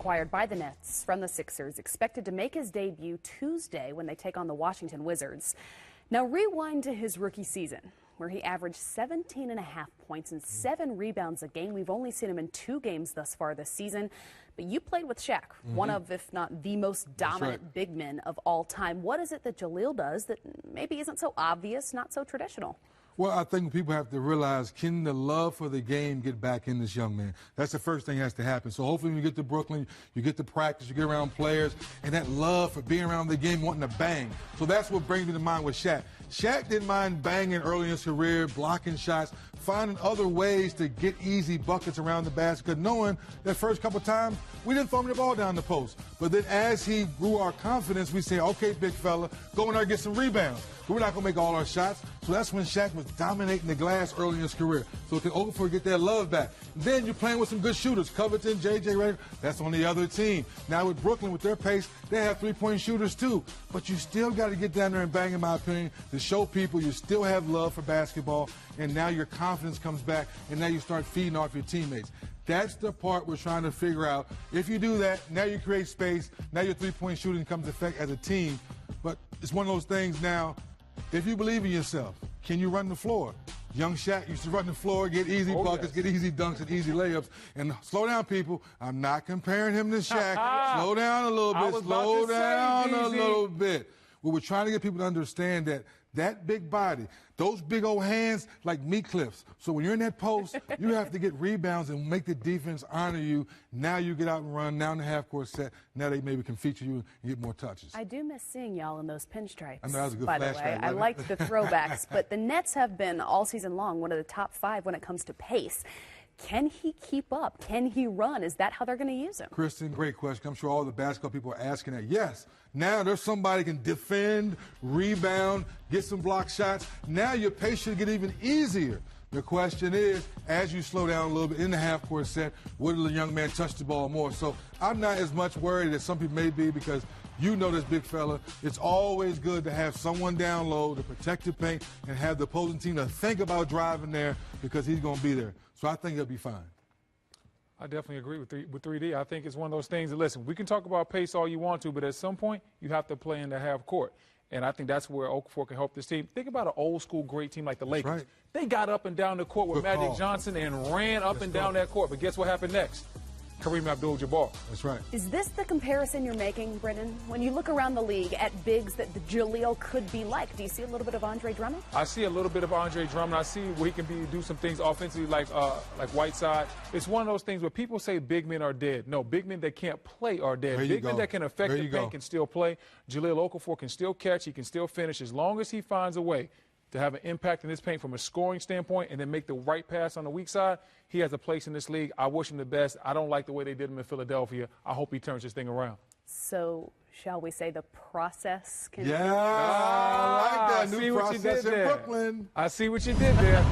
acquired by the Nets from the Sixers, expected to make his debut Tuesday when they take on the Washington Wizards. Now rewind to his rookie season, where he averaged 17.5 points and 7 rebounds a game. We've only seen him in 2 games thus far this season. But you played with Shaq, one of, if not the most dominant big men of all time. What is it that Jahlil does that maybe isn't so obvious, not so traditional? Well, I think people have to realize, can the love for the game get back in this young man? That's the first thing that has to happen. So hopefully when you get to Brooklyn, you get to practice, you get around players, and that love for being around the game, wanting to bang. So that's what brings me to mind with Shaq. Shaq didn't mind banging early in his career, blocking shots, finding other ways to get easy buckets around the basket, knowing that first couple times we didn't throw him the ball down the post. But then as he grew our confidence, we say, okay, big fella, go in there and get some rebounds. But we're not going to make all our shots. So that's when Shaq was dominating the glass early in his career. So can Okafor get that love back? Then you're playing with some good shooters. Covington, J.J. Redick, that's on the other team. Now with Brooklyn, with their pace, they have three-point shooters too. But you still got to get down there and bang, in my opinion, to show people you still have love for basketball. And now your confidence comes back, and now you start feeding off your teammates. That's the part we're trying to figure out. If you do that, now you create space. Now your three-point shooting comes to effect as a team. But it's one of those things now, if you believe in yourself, can you run the floor? Young Shaq used to run the floor, get easy buckets, get easy dunks and easy layups. And slow down, people. I'm not comparing him to Shaq. Slow down a little bit. Slow down a little bit. Well, we're trying to get people to understand that that big body, those big old hands like meat clips. So when you're in that post, you have to get rebounds and make the defense honor you. Now you get out and run, now in the half-court set. Now they maybe can feature you and get more touches. I do miss seeing y'all in those pinstripes. I know, that was a good by the flashback. way. I liked the throwbacks, but the Nets have been all season long one of the top 5 when it comes to pace. Can he keep up? Can he run? Is that how they're going to use him? Kristen, great question. I'm sure all the basketball people are asking that. Yes. Now there's somebody can defend, rebound, get some block shots. Now your pace should get even easier. The question is, as you slow down a little bit in the half-court set, will the young man touch the ball more? So I'm not as much worried as some people may be, because you know this big fella. It's always good to have someone down low to protect the paint and have the opposing team to think about driving there, because he's going to be there. So I think he'll be fine. I definitely agree with 3D. I think it's one of those things that, listen, we can talk about pace all you want to, but at some point you have to play in the half court. And I think that's where Okafor can help this team. Think about an old-school great team like the Lakers. Right. They got up and down the court with Magic Johnson and ran up and down that court. But guess what happened next? Kareem Abdul-Jabbar. That's right. Is this the comparison you're making, Brendan? When you look around the league at bigs that the Jahlil could be like, do you see a little bit of Andre Drummond? I see a little bit of Andre Drummond. I see where he can do some things offensively like Whiteside. It's one of those things where people say big men are dead. No, big men that can't play are dead. Big men that can affect the paint can still play. Jahlil Okafor can still catch. He can still finish as long as he finds a way to have an impact in this paint from a scoring standpoint and then make the right pass on the weak side. He has a place in this league. I wish him the best. I don't like the way they did him in Philadelphia. I hope he turns this thing around. So, shall we say the process can... Yeah, I like that. New process in Brooklyn. I see what you did there.